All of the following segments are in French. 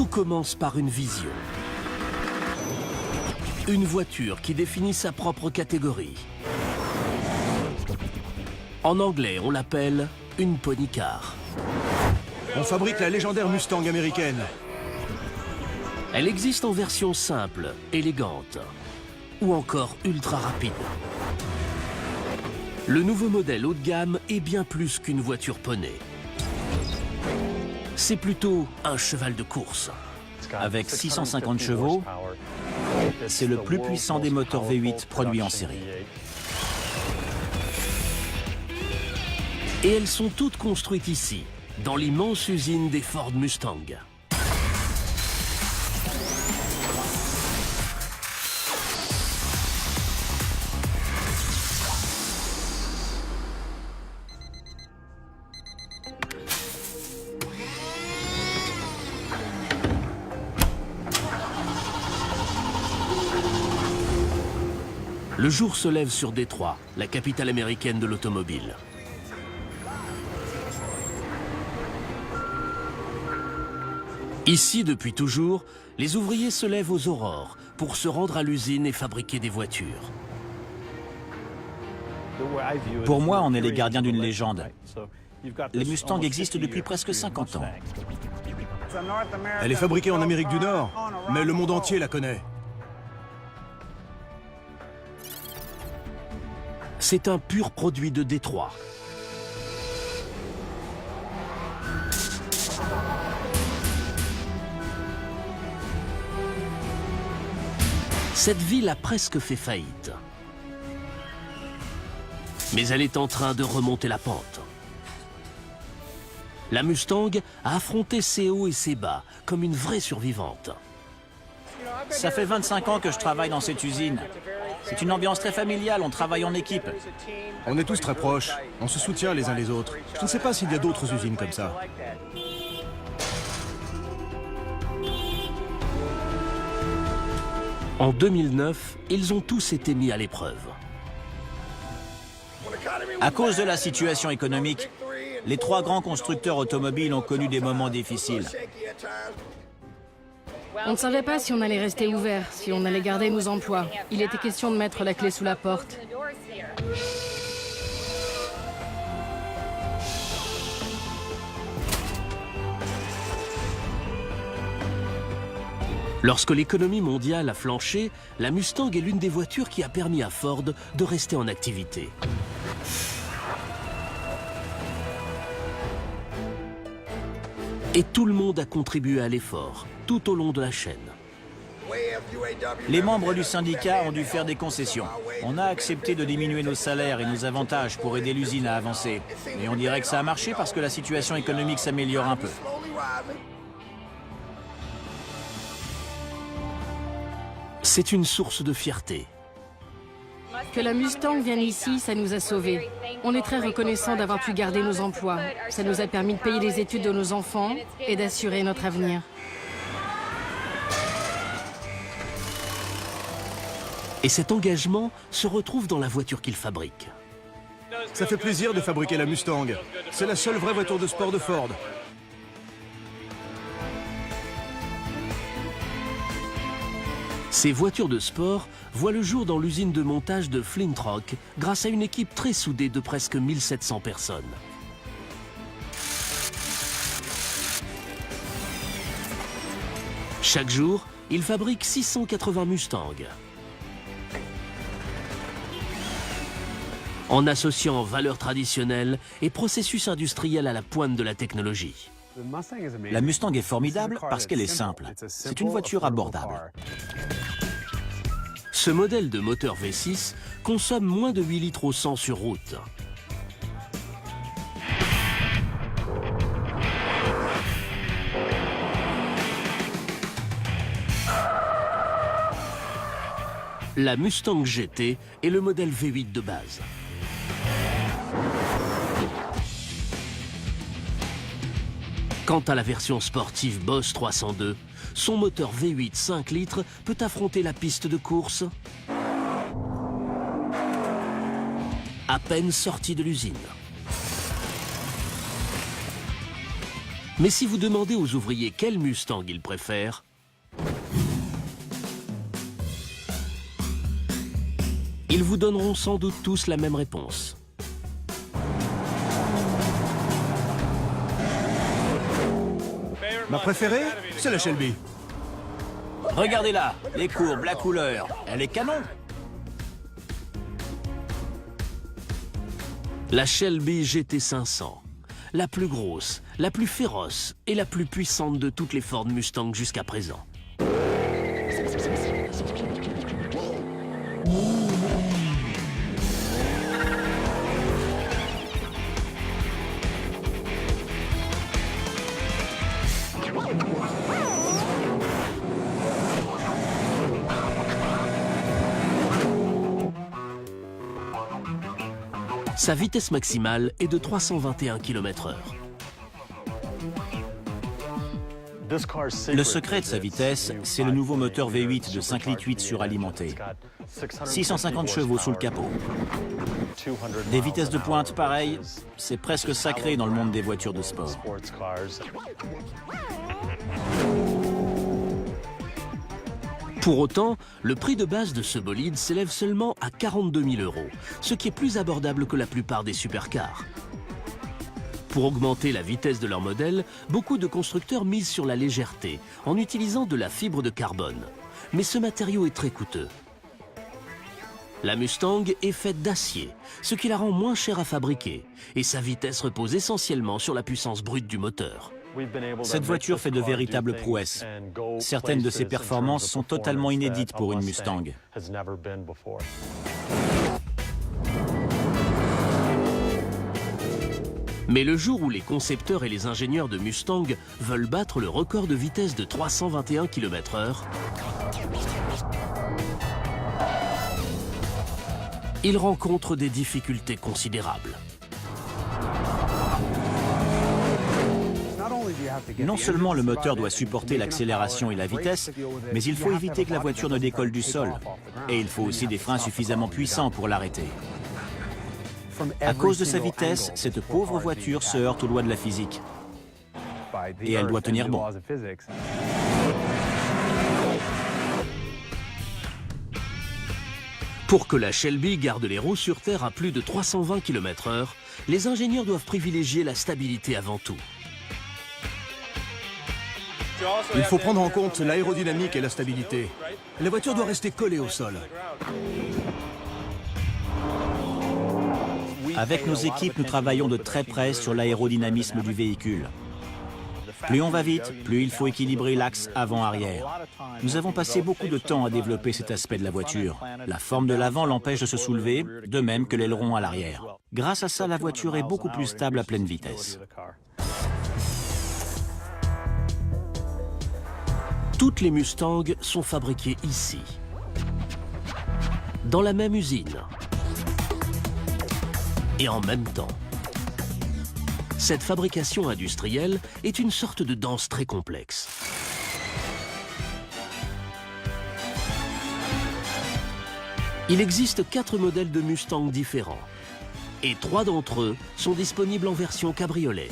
Tout commence par une vision. Une voiture qui définit sa propre catégorie. En anglais, on l'appelle une pony car. On fabrique la légendaire Mustang américaine. Elle existe en version simple, élégante, ou encore ultra rapide. Le nouveau modèle haut de gamme est bien plus qu'une voiture poney. C'est plutôt un cheval de course. Avec 650 chevaux, c'est le plus puissant des moteurs V8 produits en série. Et elles sont toutes construites ici, dans l'immense usine des Ford Mustang. Le jour se lève sur Détroit, la capitale américaine de l'automobile. Ici, depuis toujours, les ouvriers se lèvent aux aurores pour se rendre à l'usine et fabriquer des voitures. Pour moi, on est les gardiens d'une légende. Les Mustangs existent depuis presque 50 ans. Elle est fabriquée en Amérique du Nord, mais le monde entier la connaît. C'est un pur produit de Détroit. Cette ville a presque fait faillite. Mais elle est en train de remonter la pente. La Mustang a affronté ses hauts et ses bas comme une vraie survivante. Ça fait 25 ans que je travaille dans cette usine. C'est une ambiance très familiale, on travaille en équipe. On est tous très proches, on se soutient les uns les autres. Je ne sais pas s'il y a d'autres usines comme ça. En 2009, ils ont tous été mis à l'épreuve. À cause de la situation économique, les trois grands constructeurs automobiles ont connu des moments difficiles. On ne savait pas si on allait rester ouvert, si on allait garder nos emplois. Il était question de mettre la clé sous la porte. Lorsque l'économie mondiale a flanché, la Mustang est l'une des voitures qui a permis à Ford de rester en activité. Et tout le monde a contribué à l'effort, tout au long de la chaîne. Les membres du syndicat ont dû faire des concessions. On a accepté de diminuer nos salaires et nos avantages pour aider l'usine à avancer. Et on dirait que ça a marché parce que la situation économique s'améliore un peu. C'est une source de fierté. Que la Mustang vienne ici, ça nous a sauvés. On est très reconnaissants d'avoir pu garder nos emplois. Ça nous a permis de payer les études de nos enfants et d'assurer notre avenir. Et cet engagement se retrouve dans la voiture qu'ils fabriquent. Ça fait plaisir de fabriquer la Mustang. C'est la seule vraie voiture de sport de Ford. Ces voitures de sport voient le jour dans l'usine de montage de Flint Rock grâce à une équipe très soudée de presque 1700 personnes. Chaque jour, ils fabriquent 680 Mustangs. En associant valeurs traditionnelles et processus industriels à la pointe de la technologie. La Mustang est formidable parce qu'elle est simple. C'est une voiture abordable. Ce modèle de moteur V6 consomme moins de 8 litres au 100 sur route. La Mustang GT est le modèle V8 de base. Quant à la version sportive Boss 302, son moteur V8 5 litres peut affronter la piste de course à peine sorti de l'usine. Mais si vous demandez aux ouvriers quel Mustang ils préfèrent, ils vous donneront sans doute tous la même réponse. Ma préférée, c'est la Shelby. Regardez-la, les courbes, la couleur, elle est canon. La Shelby GT500, la plus grosse, la plus féroce et la plus puissante de toutes les Ford Mustang jusqu'à présent. Sa vitesse maximale est de 321 km/h. Le secret de sa vitesse, c'est le nouveau moteur V8 de 5,8 litres suralimenté. 650 chevaux sous le capot. Des vitesses de pointe pareilles, c'est presque sacré dans le monde des voitures de sport. Pour autant, le prix de base de ce bolide s'élève seulement à 42 000 €, ce qui est plus abordable que la plupart des supercars. Pour augmenter la vitesse de leur modèle, beaucoup de constructeurs misent sur la légèreté, en utilisant de la fibre de carbone. Mais ce matériau est très coûteux. La Mustang est faite d'acier, ce qui la rend moins chère à fabriquer, et sa vitesse repose essentiellement sur la puissance brute du moteur. Cette voiture fait de véritables prouesses. Certaines de ses performances sont totalement inédites pour une Mustang. Mais le jour où les concepteurs et les ingénieurs de Mustang veulent battre le record de vitesse de 321 km/h, ils rencontrent des difficultés considérables. Non seulement le moteur doit supporter l'accélération et la vitesse, mais il faut éviter que la voiture ne décolle du sol. Et il faut aussi des freins suffisamment puissants pour l'arrêter. À cause de sa vitesse, cette pauvre voiture se heurte aux lois de la physique. Et elle doit tenir bon. Pour que la Shelby garde les roues sur terre à plus de 320 km/h, les ingénieurs doivent privilégier la stabilité avant tout. Il faut prendre en compte l'aérodynamique et la stabilité. La voiture doit rester collée au sol. Avec nos équipes, nous travaillons de très près sur l'aérodynamisme du véhicule. Plus on va vite, plus il faut équilibrer l'axe avant-arrière. Nous avons passé beaucoup de temps à développer cet aspect de la voiture. La forme de l'avant l'empêche de se soulever, de même que l'aileron à l'arrière. Grâce à ça, la voiture est beaucoup plus stable à pleine vitesse. Toutes les Mustangs sont fabriquées ici, dans la même usine, et en même temps. Cette fabrication industrielle est une sorte de danse très complexe. Il existe 4 modèles de Mustang différents, et 3 d'entre eux sont disponibles en version cabriolet.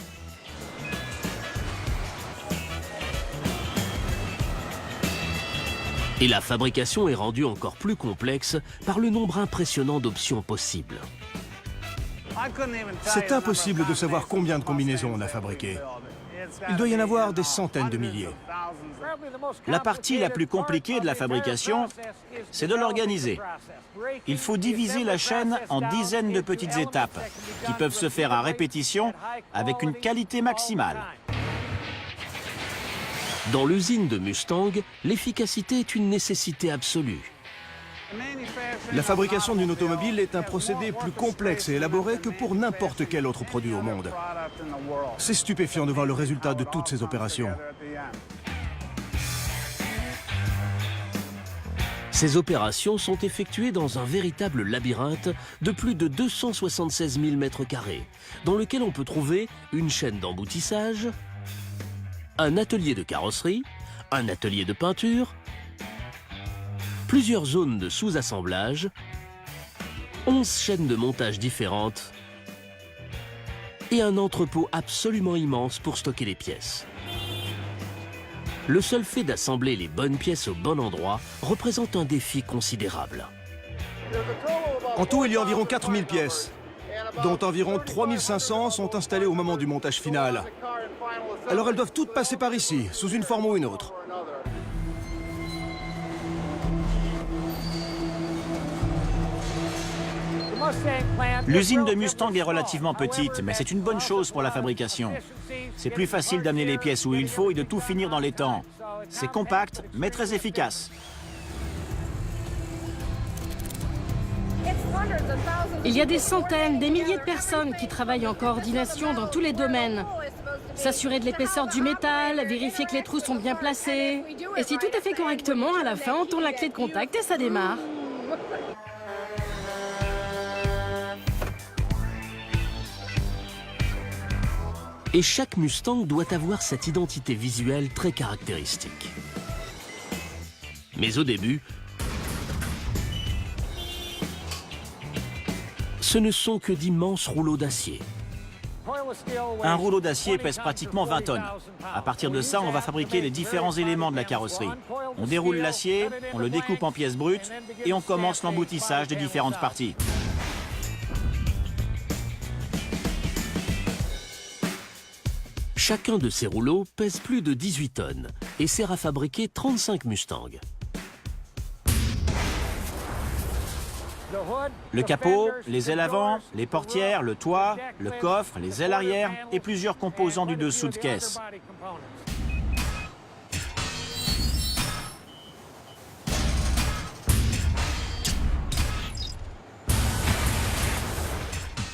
Et la fabrication est rendue encore plus complexe par le nombre impressionnant d'options possibles. C'est impossible de savoir combien de combinaisons on a fabriquées. Il doit y en avoir des centaines de milliers. La partie la plus compliquée de la fabrication, c'est de l'organiser. Il faut diviser la chaîne en dizaines de petites étapes qui peuvent se faire à répétition avec une qualité maximale. Dans l'usine de Mustang, l'efficacité est une nécessité absolue. La fabrication d'une automobile est un procédé plus complexe et élaboré que pour n'importe quel autre produit au monde. C'est stupéfiant de voir le résultat de toutes ces opérations. Ces opérations sont effectuées dans un véritable labyrinthe de plus de 276 000 m², dans lequel on peut trouver une chaîne d'emboutissage, un atelier de carrosserie, un atelier de peinture, plusieurs zones de sous-assemblage, 11 chaînes de montage différentes et un entrepôt absolument immense pour stocker les pièces. Le seul fait d'assembler les bonnes pièces au bon endroit représente un défi considérable. En tout, il y a environ 4000 pièces, dont environ 3500 sont installées au moment du montage final. Alors elles doivent toutes passer par ici, sous une forme ou une autre. L'usine de Mustang est relativement petite, mais c'est une bonne chose pour la fabrication. C'est plus facile d'amener les pièces où il faut et de tout finir dans les temps. C'est compact, mais très efficace. Il y a des centaines, des milliers de personnes qui travaillent en coordination dans tous les domaines. S'assurer de l'épaisseur du métal, vérifier que les trous sont bien placés. Et si tout est fait correctement, à la fin, on tourne la clé de contact et ça démarre. Et chaque Mustang doit avoir cette identité visuelle très caractéristique. Mais au début, ce ne sont que d'immenses rouleaux d'acier. Un rouleau d'acier pèse pratiquement 20 tonnes. À partir de ça, on va fabriquer les différents éléments de la carrosserie. On déroule l'acier, on le découpe en pièces brutes et on commence l'emboutissage des différentes parties. Chacun de ces rouleaux pèse plus de 18 tonnes et sert à fabriquer 35 Mustangs. Le capot, les ailes avant, les portières, le toit, le coffre, les ailes arrière et plusieurs composants du dessous de caisse.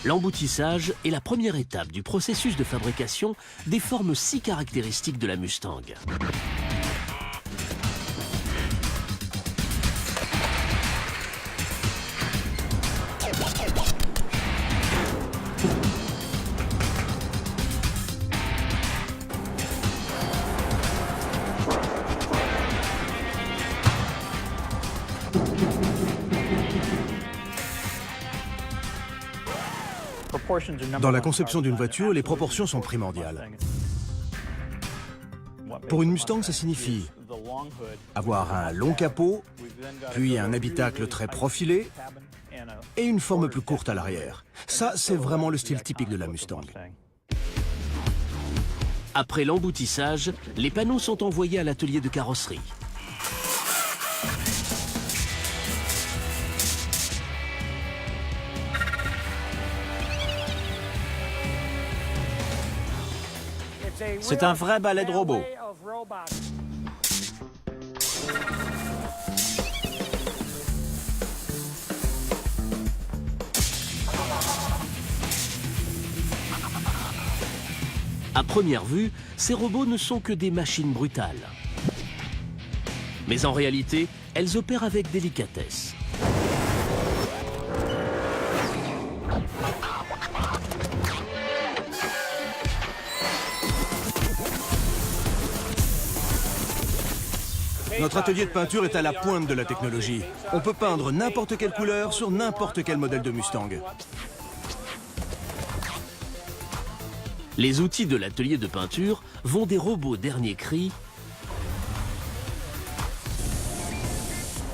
L'emboutissage est la première étape du processus de fabrication des formes si caractéristiques de la Mustang. Dans la conception d'une voiture, les proportions sont primordiales. Pour une Mustang, ça signifie avoir un long capot, puis un habitacle très profilé et une forme plus courte à l'arrière. Ça, c'est vraiment le style typique de la Mustang. Après l'emboutissage, les panneaux sont envoyés à l'atelier de carrosserie. C'est un vrai balai de robots. À première vue, ces robots ne sont que des machines brutales. Mais en réalité, elles opèrent avec délicatesse. Notre atelier de peinture est à la pointe de la technologie. On peut peindre n'importe quelle couleur sur n'importe quel modèle de Mustang. Les outils de l'atelier de peinture vont des robots dernier cri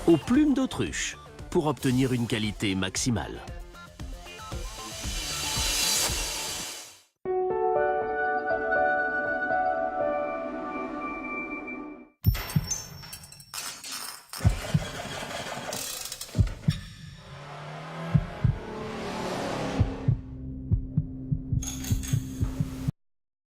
aux plumes d'autruche pour obtenir une qualité maximale.